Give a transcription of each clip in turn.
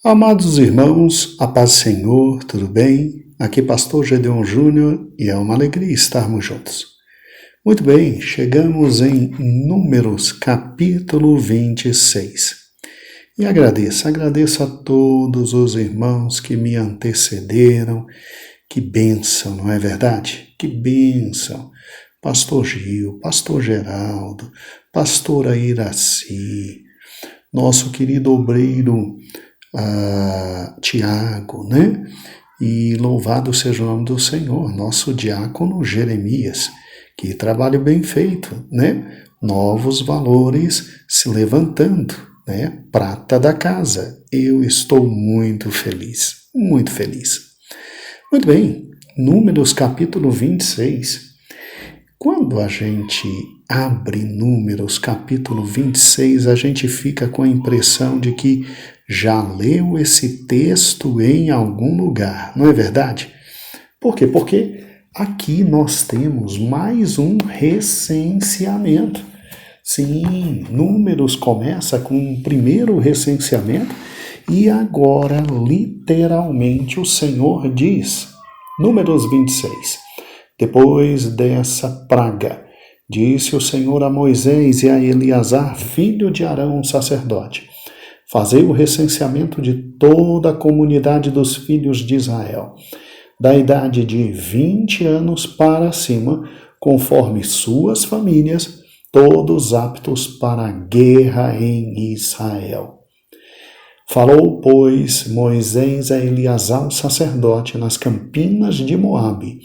Amados irmãos, a paz do Senhor, tudo bem? Aqui Pastor Gedeon Júnior e é uma alegria estarmos juntos. Muito bem, chegamos em Números capítulo 26. E agradeço a todos os irmãos que me antecederam. Que bênção, não é verdade? Que bênção! Pastor Gil, Pastor Geraldo, Pastora Iraci, nosso querido obreiro Tiago, né? E louvado seja o nome do Senhor, nosso diácono Jeremias, que trabalho bem feito, né? Novos valores se levantando, né? Prata da casa. Eu estou muito feliz, muito feliz. Muito bem, Números capítulo 26. Quando a gente abre Números capítulo 26, a gente fica com a impressão de que já leu esse texto em algum lugar, não é verdade? Por quê? Porque aqui nós temos mais um recenseamento. Sim, Números começa com um primeiro recenseamento e agora, literalmente, o Senhor diz, Números 26, depois dessa praga, disse o Senhor a Moisés e a Eleazar, filho de Arão, sacerdote, fazei o recenseamento de toda a comunidade dos filhos de Israel, da idade de 20 anos para cima, conforme suas famílias, todos aptos para a guerra em Israel. Falou, pois, Moisés a Eleazar, o sacerdote, nas campinas de Moabe,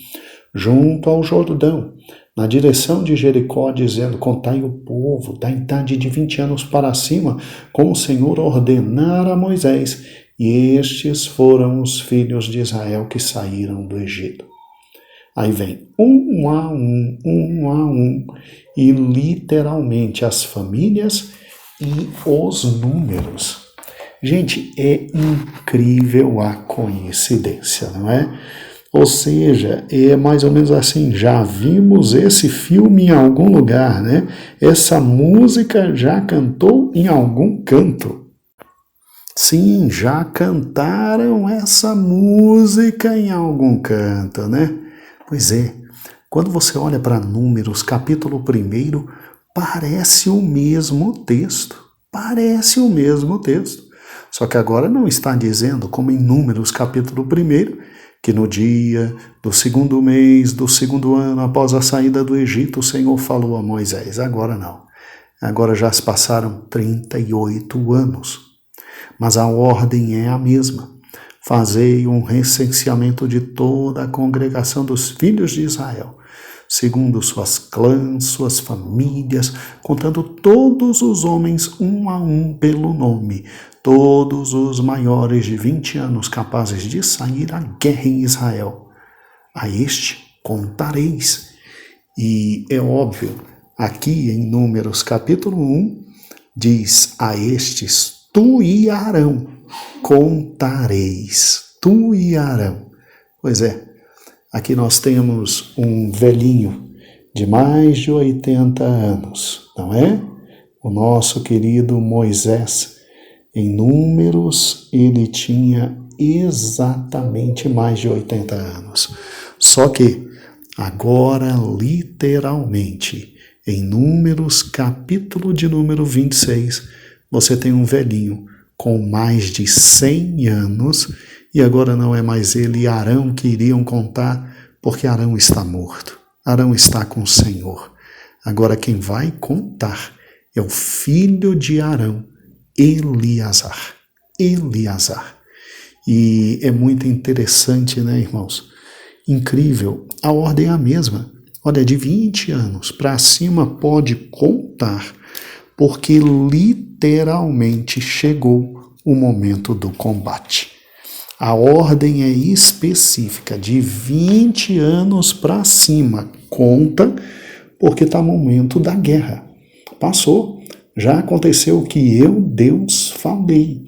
junto ao Jordão, na direção de Jericó, dizendo, contai o povo da idade de 20 anos para cima, como o Senhor ordenara a Moisés, e estes foram os filhos de Israel que saíram do Egito. Aí vem um a um, e literalmente as famílias e os números. Gente, é incrível a coincidência, não é? Ou seja, é mais ou menos assim, já vimos esse filme em algum lugar, né? Essa música já cantou em algum canto. Sim, já cantaram essa música em algum canto, né? Pois é, quando você olha para Números, capítulo 1, parece o mesmo texto. Parece o mesmo texto. Só que agora não está dizendo, como em Números, capítulo 1, que no dia do segundo mês, do segundo ano, após a saída do Egito, o Senhor falou a Moisés. Agora não. Agora já se passaram 38 anos. Mas a ordem é a mesma. Fazei um recenseamento de toda a congregação dos filhos de Israel, segundo suas clãs, suas famílias, contando todos os homens um a um pelo nome, todos os maiores de 20 anos capazes de sair à guerra em Israel. A este contareis. E é óbvio, aqui em Números capítulo 1, diz a estes, tu e Arão contareis. Tu e Arão. Pois é, aqui nós temos um velhinho de mais de 80 anos, não é? O nosso querido Moisés. Em Números, ele tinha exatamente mais de 80 anos. Só que, agora, literalmente, em Números, capítulo de número 26, você tem um velhinho com mais de 100 anos, e agora não é mais ele e Arão que iriam contar, porque Arão está morto. Arão está com o Senhor. Agora quem vai contar é o filho de Arão, Eleazar. Eleazar. E é muito interessante, né, irmãos? Incrível. A ordem é a mesma. Olha, de 20 anos para cima pode contar, porque literalmente chegou o momento do combate. A ordem é específica, de 20 anos para cima. Conta, porque está no momento da guerra. Passou. Já aconteceu o que eu, Deus, falei.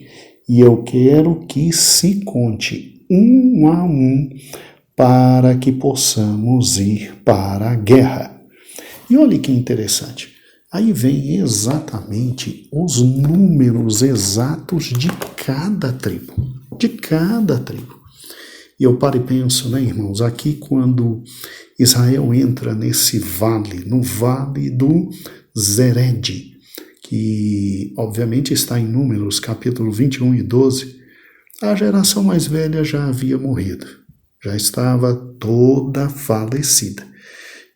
E eu quero que se conte um a um para que possamos ir para a guerra. E olha que interessante. Aí vem exatamente os números exatos de cada tribo. De cada tribo. E eu paro e penso, né, irmãos, aqui quando Israel entra nesse vale, no vale do Zered, que obviamente está em Números, capítulo 21 e 12, a geração mais velha já havia morrido, já estava toda falecida.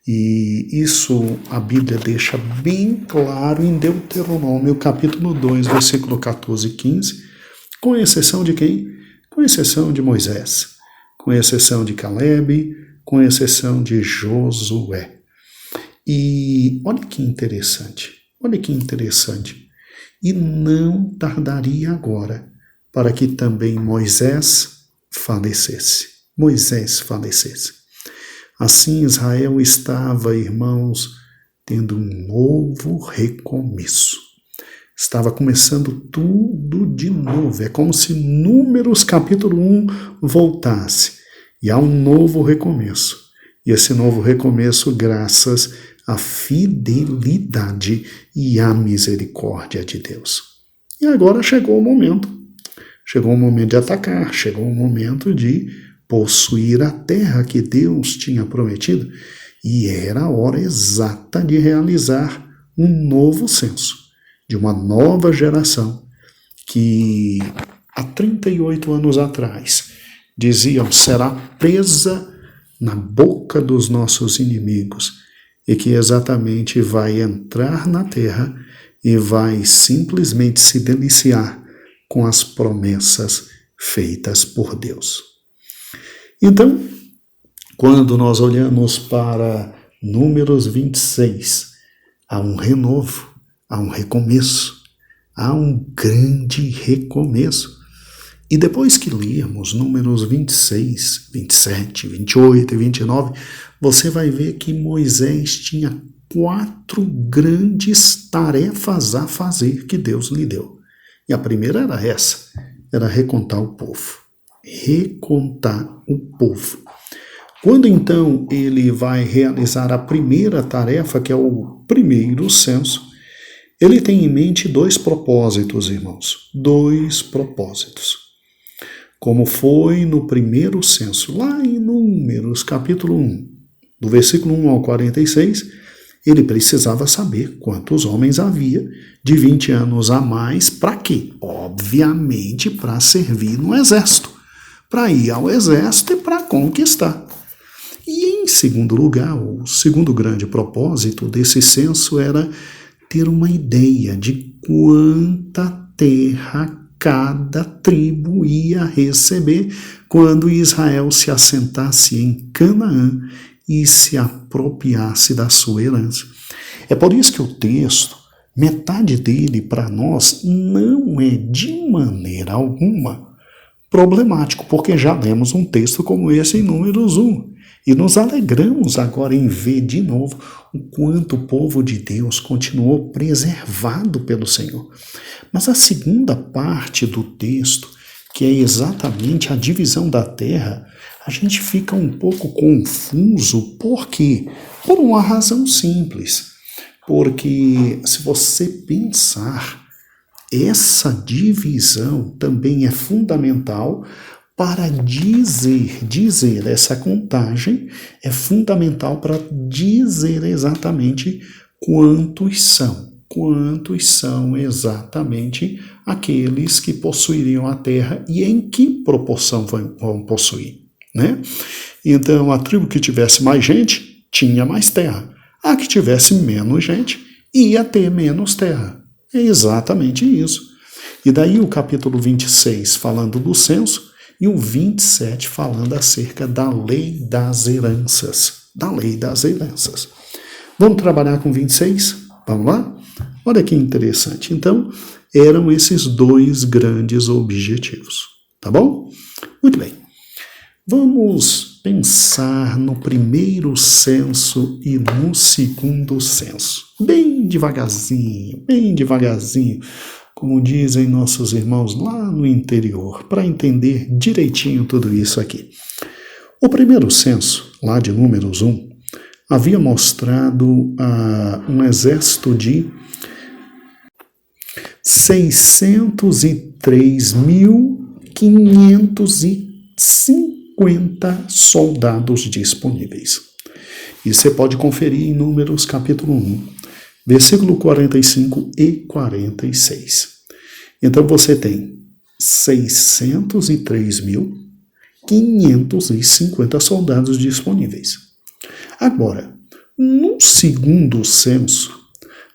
E isso a Bíblia deixa bem claro em Deuteronômio, capítulo 2, versículo 14 e 15, com exceção de quem? Com exceção de Moisés, com exceção de Caleb, com exceção de Josué. E olha que interessante, e não tardaria agora para que também Moisés falecesse. Assim Israel estava, irmãos, tendo um novo recomeço. Estava começando tudo de novo. É como se Números capítulo 1 voltasse. E há um novo recomeço. E esse novo recomeço graças à fidelidade e à misericórdia de Deus. E agora chegou o momento. Chegou o momento de atacar. Chegou o momento de possuir a terra que Deus tinha prometido. E era a hora exata de realizar um novo censo. De uma nova geração que há 38 anos atrás diziam será presa na boca dos nossos inimigos e que exatamente vai entrar na terra e vai simplesmente se deliciar com as promessas feitas por Deus. Então, quando nós olhamos para Números 26, há um renovo, há um recomeço, há um grande recomeço. E depois que lermos Números 26, 27, 28 e 29, você vai ver que Moisés tinha 4 grandes tarefas a fazer que Deus lhe deu. E a primeira era essa, era recontar o povo. Recontar o povo. Quando então ele vai realizar a primeira tarefa, que é o primeiro censo, ele tem em mente 2 propósitos, irmãos. 2 propósitos. Como foi no primeiro censo, lá em Números, capítulo 1, do versículo 1 ao 46, ele precisava saber quantos homens havia de 20 anos a mais. Para quê? Obviamente para servir no exército, para ir ao exército e para conquistar. E em segundo lugar, o segundo grande propósito desse censo era ter uma ideia de quanta terra cada tribo ia receber quando Israel se assentasse em Canaã e se apropriasse da sua herança. É por isso que o texto, metade dele para nós, não é de maneira alguma problemático, porque já lemos um texto como esse em Números 1. E nos alegramos agora em ver de novo o quanto o povo de Deus continuou preservado pelo Senhor. Mas a segunda parte do texto, que é exatamente a divisão da terra, a gente fica um pouco confuso. Por quê? Por uma razão simples. Porque se você pensar, essa divisão também é fundamental para dizer essa contagem é fundamental para dizer exatamente quantos são exatamente aqueles que possuiriam a terra e em que proporção vão possuir, né? Então, a tribo que tivesse mais gente tinha mais terra. A que tivesse menos gente ia ter menos terra. É exatamente isso. E daí o capítulo 26 falando do censo, e o 27 falando acerca da lei das heranças. Vamos trabalhar com 26? Vamos lá? Olha que interessante. Então, eram esses 2 grandes objetivos. Tá bom? Muito bem. Vamos pensar no primeiro censo e no segundo censo. Bem devagarzinho. Como dizem nossos irmãos lá no interior, para entender direitinho tudo isso aqui. O primeiro censo, lá de Números 1, havia mostrado um exército de 603.550 soldados disponíveis. E você pode conferir em Números capítulo 1, versículo 45 e 46. Então você tem 603.550 soldados disponíveis. Agora, no segundo censo,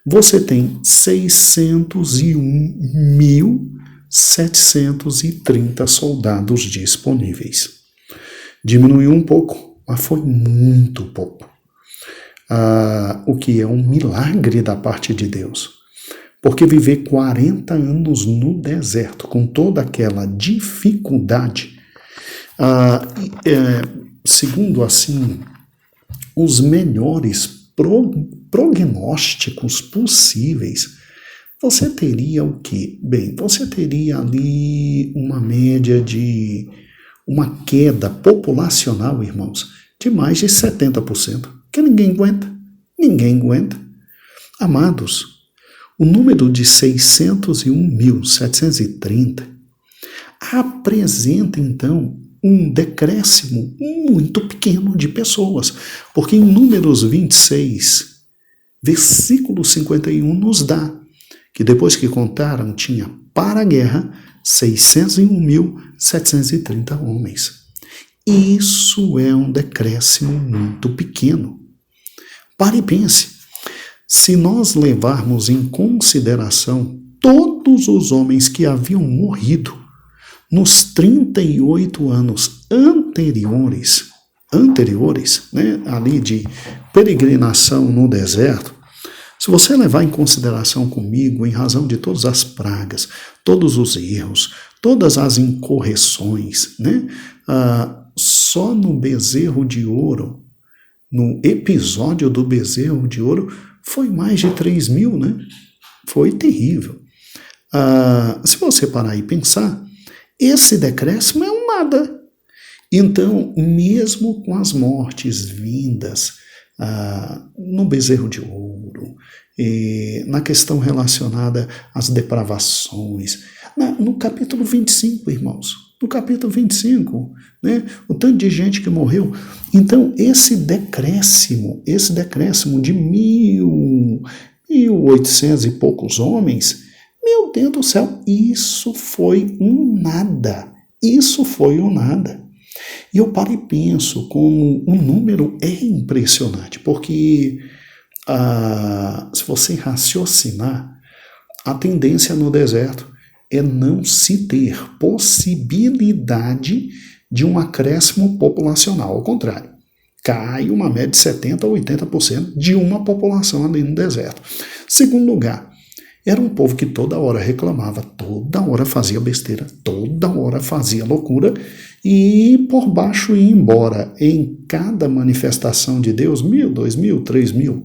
você tem 601.730 soldados disponíveis. Diminuiu um pouco, mas foi muito pouco. O que é um milagre da parte de Deus. Porque viver 40 anos no deserto, com toda aquela dificuldade, segundo assim, os melhores prognósticos possíveis, você teria o quê? Bem, você teria ali uma média de uma queda populacional, irmãos, de mais de 70%, que ninguém aguenta. Ninguém aguenta. Amados, o número de 601.730 apresenta, então, um decréscimo muito pequeno de pessoas, porque em Números 26, versículo 51, nos dá que depois que contaram, tinha para a guerra 601.730 homens. Isso é um decréscimo muito pequeno. Pare e pense, se nós levarmos em consideração todos os homens que haviam morrido nos 38 anos anteriores, né, ali de peregrinação no deserto, se você levar em consideração comigo, em razão de todas as pragas, todos os erros, todas as incorreções, né, só no bezerro de ouro, no episódio do bezerro de ouro, foi mais de 3.000, né? Foi terrível. Se você parar e pensar, esse decréscimo é um nada. Então, mesmo com as mortes vindas no bezerro de ouro, na questão relacionada às depravações, no capítulo 25, irmãos, no capítulo 25, né, o tanto de gente que morreu. Então, esse decréscimo de 1.800 e poucos homens, meu Deus do céu, isso foi um nada. Isso foi um nada. E eu paro e penso como o número é impressionante, porque se você raciocinar, a tendência no deserto é não se ter possibilidade de um acréscimo populacional. Ao contrário, cai uma média de 70% a 80% de uma população ali no deserto. Segundo lugar, era um povo que toda hora reclamava, toda hora fazia besteira, toda hora fazia loucura e por baixo ia embora em cada manifestação de Deus, 1.000, 2.000, 3.000.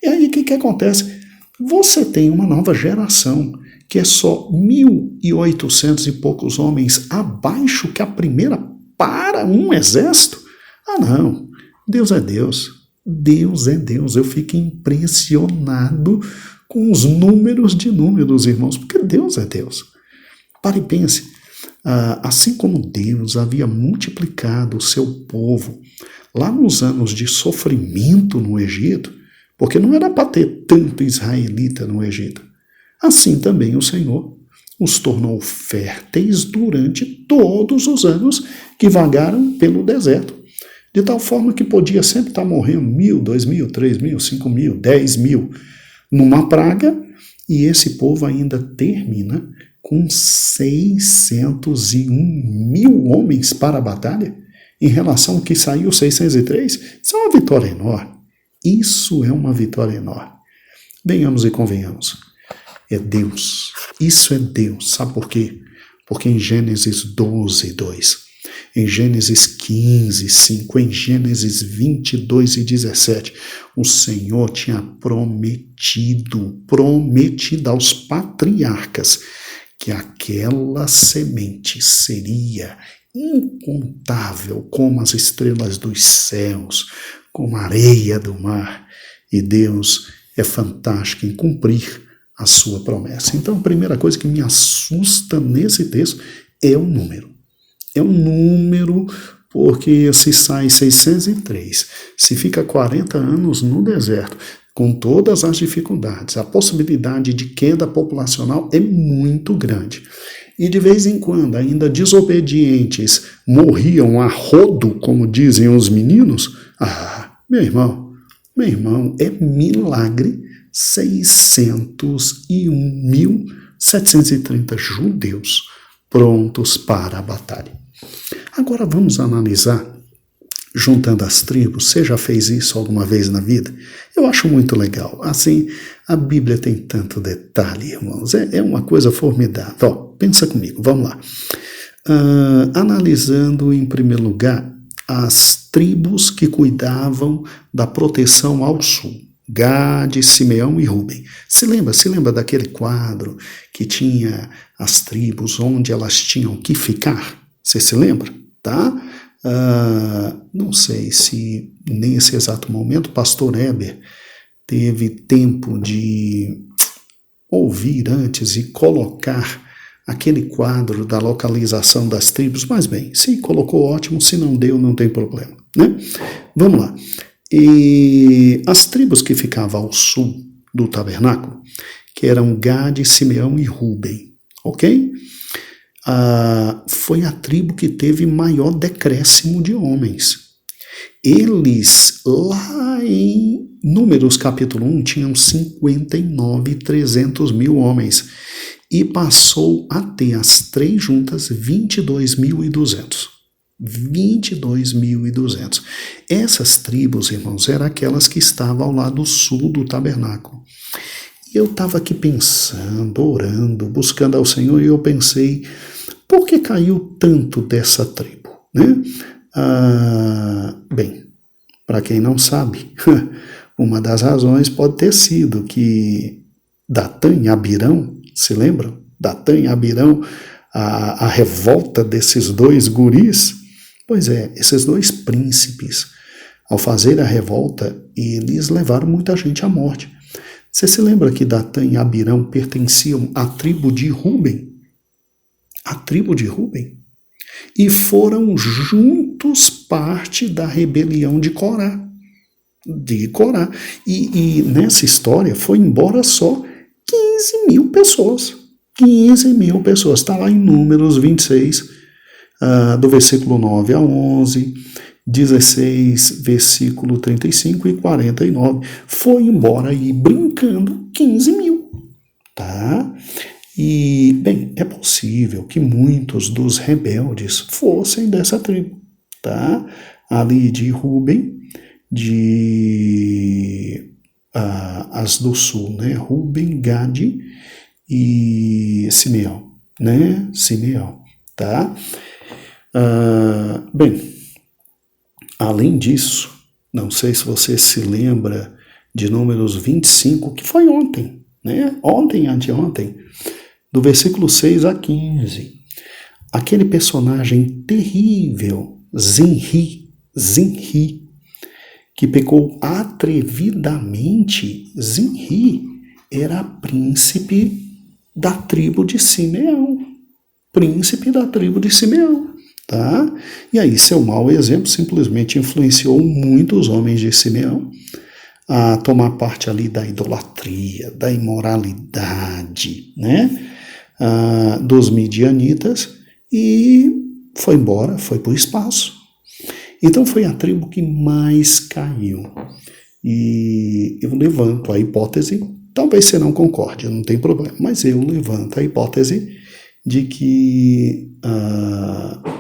E aí o que acontece? Você tem uma nova geração que é só 1.800 e poucos homens abaixo que a primeira para um exército? Não, Deus é Deus, Deus é Deus. Eu fico impressionado com os números de números, irmãos, porque Deus é Deus. Pare e pense, assim como Deus havia multiplicado o seu povo lá nos anos de sofrimento no Egito, porque não era para ter tanto israelita no Egito, assim também o Senhor os tornou férteis durante todos os anos que vagaram pelo deserto, de tal forma que podia sempre estar morrendo 1.000, 2.000, 3.000, 5.000, 10.000 numa praga, e esse povo ainda termina com 601.000 homens para a batalha, em relação ao que saiu 603. Isso é uma vitória enorme. Isso é uma vitória enorme. Venhamos e convenhamos. É Deus. Isso é Deus. Sabe por quê? Porque em Gênesis 12, 2, em Gênesis 15, 5, em Gênesis 22 e 17, o Senhor tinha prometido aos patriarcas que aquela semente seria incontável como as estrelas dos céus, como a areia do mar. E Deus é fantástico em cumprir a sua promessa. Então, a primeira coisa que me assusta nesse texto é o número. É um número, porque se sai 603, se fica 40 anos no deserto, com todas as dificuldades, a possibilidade de queda populacional é muito grande. E de vez em quando, ainda desobedientes morriam a rodo, como dizem os meninos. Meu irmão, é milagre 601.730 judeus prontos para a batalha. Agora vamos analisar, juntando as tribos. Você já fez isso alguma vez na vida? Eu acho muito legal. Assim, a Bíblia tem tanto detalhe, irmãos. É uma coisa formidável. Pensa comigo, vamos lá. Analisando, em primeiro lugar, as tribos que cuidavam da proteção ao sul. Gade, Simeão e Ruben. Se lembra daquele quadro que tinha as tribos onde elas tinham que ficar? Você se lembra? Tá? Não sei se nesse exato momento o pastor Heber teve tempo de ouvir antes e colocar aquele quadro da localização das tribos, mas bem, se colocou, ótimo, se não deu, não tem problema, né? Vamos lá. E as tribos que ficavam ao sul do tabernáculo, que eram Gade, Simeão e Ruben, ok? Foi a tribo que teve maior decréscimo de homens. Eles, lá em Números capítulo 1, tinham 59.300.000 homens e passou a ter as três juntas 22.200. 22.200. Essas tribos, irmãos, eram aquelas que estavam ao lado sul do tabernáculo. E eu estava aqui pensando, orando, buscando ao Senhor, e eu pensei, por que caiu tanto dessa tribo, né? Bem, para quem não sabe, uma das razões pode ter sido que Datã e Abirão, se lembram? Datã e Abirão, a revolta desses dois guris. Pois é, esses dois príncipes, ao fazer a revolta, eles levaram muita gente à morte. Você se lembra que Datã e Abirão pertenciam à tribo de Ruben? A tribo de Ruben? E foram juntos parte da rebelião de Corá. E nessa história foi embora só 15.000 pessoas. 15.000 pessoas. Está lá em Números 26, do versículo 9 a 11, 16, versículo 35 e 49. Foi embora aí brincando 15.000. Tá? E, bem, é possível que muitos dos rebeldes fossem dessa tribo, tá? Ali de Ruben, as do sul, né? Ruben, Gade e Simeão, né? Simeão, tá? Bem, além disso, não sei se você se lembra de Números 25, que foi ontem, né? Anteontem, do versículo 6 a 15. Aquele personagem terrível, Zinri, que pecou atrevidamente. Zinri era príncipe da tribo de Simeão. Príncipe da tribo de Simeão. Tá? E aí, seu mau exemplo simplesmente influenciou muitos homens de Simeão a tomar parte ali da idolatria, da imoralidade, né? Dos midianitas, e foi embora, foi para o espaço. Então foi a tribo que mais caiu. E eu levanto a hipótese, talvez você não concorde, não tem problema, mas eu levanto a hipótese de que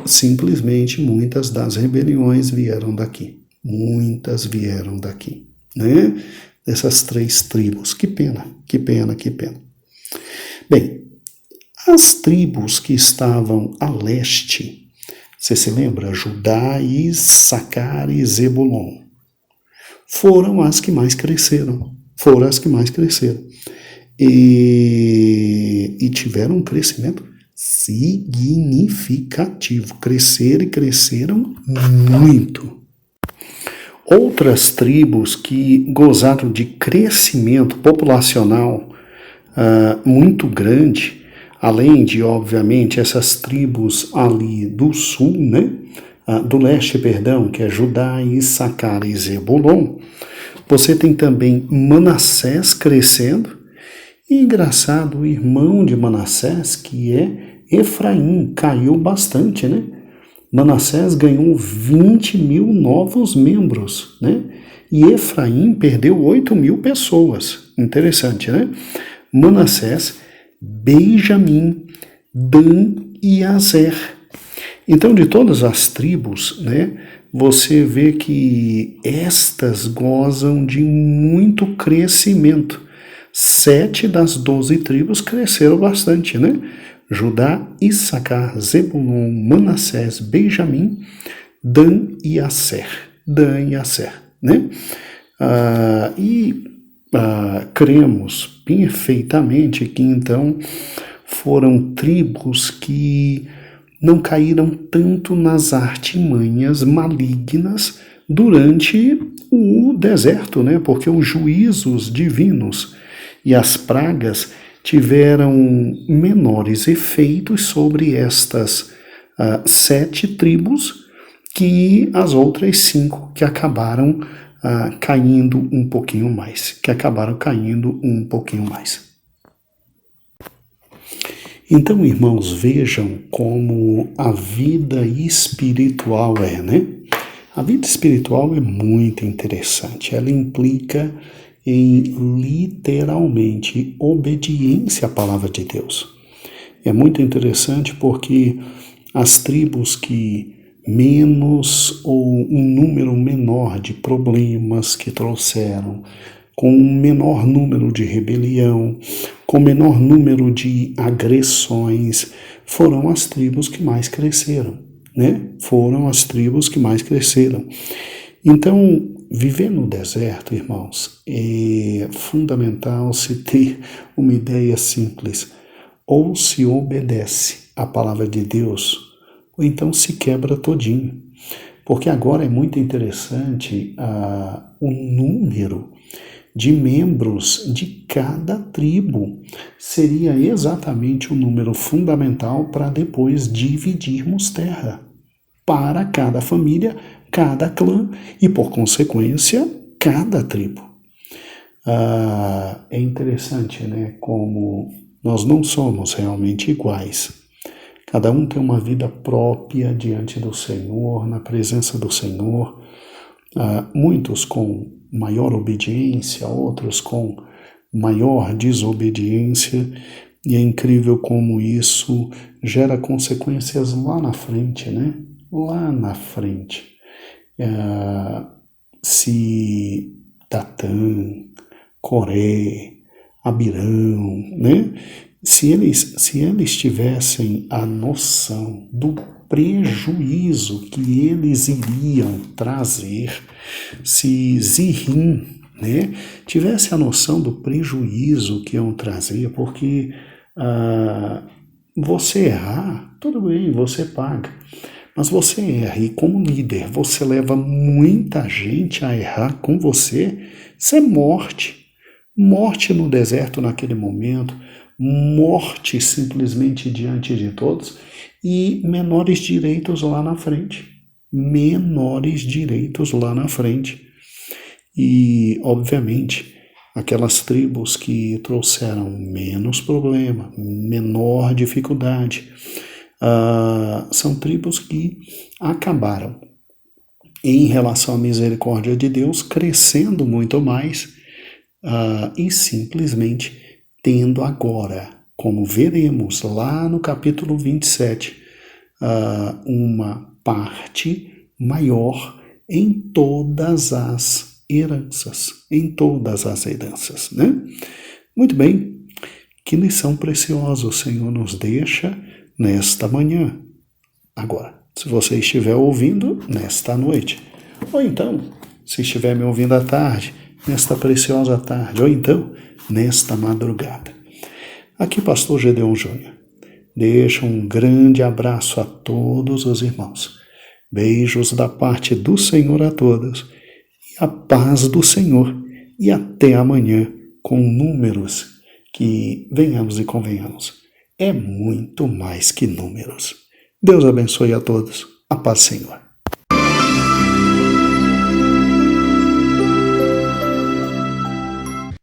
simplesmente muitas das rebeliões vieram daqui. Muitas vieram daqui, né? Dessas três tribos. Que pena. Bem, as tribos que estavam a leste, você se lembra? Judá, Issacar e Zebulon, foram as que mais cresceram. E tiveram um crescimento significativo. Cresceram muito. Outras tribos que gozaram de crescimento populacional muito grande, além de, obviamente, essas tribos ali do sul, né? Do leste, perdão, que é Judá, Issacar e Zebulon. Você tem também Manassés crescendo, e engraçado, o irmão de Manassés, que é Efraim, caiu bastante, né? Manassés ganhou 20.000 novos membros, né? E Efraim perdeu 8.000 pessoas. Interessante, né? Manassés, Benjamim, Dan e Azer. Então, de todas as tribos, né, você vê que estas gozam de muito crescimento. 7 das 12 tribos cresceram bastante, né? Judá, Issacar, Zebulon, Manassés, Benjamim, Dan e Aser. Dan e Aser, né? Cremos perfeitamente que então foram tribos que não caíram tanto nas artimanhas malignas durante o deserto, né? Porque os juízos divinos e as pragas tiveram menores efeitos sobre estas 7 tribos que as outras 5 que acabaram caindo um pouquinho mais, Então, irmãos, vejam como a vida espiritual é, né? A vida espiritual é muito interessante. Ela implica em literalmente obediência à palavra de Deus. É muito interessante porque as tribos que menos ou um número menor de problemas que trouxeram, com um menor número de rebelião, com menor número de agressões, foram as tribos que mais cresceram, né? Foram as tribos que mais cresceram. Então, viver no deserto, irmãos, é fundamental se ter uma ideia simples. Ou se obedece à palavra de Deus, ou então se quebra todinho. Porque agora é muito interessante o número de membros de cada tribo. Seria exatamente o número fundamental para depois dividirmos terra para cada família, cada clã e, por consequência, cada tribo. É interessante, né, como nós não somos realmente iguais. Cada um tem uma vida própria diante do Senhor, na presença do Senhor. Muitos com maior obediência, outros com maior desobediência. E é incrível como isso gera consequências lá na frente, né? Lá na frente. Se Datã, Coré, Abirão, né? Se eles tivessem a noção do prejuízo que eles iriam trazer, se Zihim, né, tivesse a noção do prejuízo que iam trazer, porque você errar, tudo bem, você paga. Mas você erra e como líder você leva muita gente a errar com você, isso é morte. Morte no deserto naquele momento, morte simplesmente diante de todos e menores direitos lá na frente. Menores direitos lá na frente. E, obviamente, aquelas tribos que trouxeram menos problema, menor dificuldade, são tribos que acabaram, em relação à misericórdia de Deus, crescendo muito mais e simplesmente tendo agora, como veremos lá no capítulo 27, uma parte maior em todas as heranças, né? Muito bem, que lição preciosa o Senhor nos deixa nesta manhã. Agora, se você estiver ouvindo nesta noite, ou então, se estiver me ouvindo à tarde, nesta preciosa tarde, ou então, nesta madrugada. Aqui, Pastor Gedeon Júnior. Deixa um grande abraço a todos os irmãos. Beijos da parte do Senhor a todos. E a paz do Senhor. E até amanhã com números que, venhamos e convenhamos, é muito mais que números. Deus abençoe a todos. A paz, Senhor.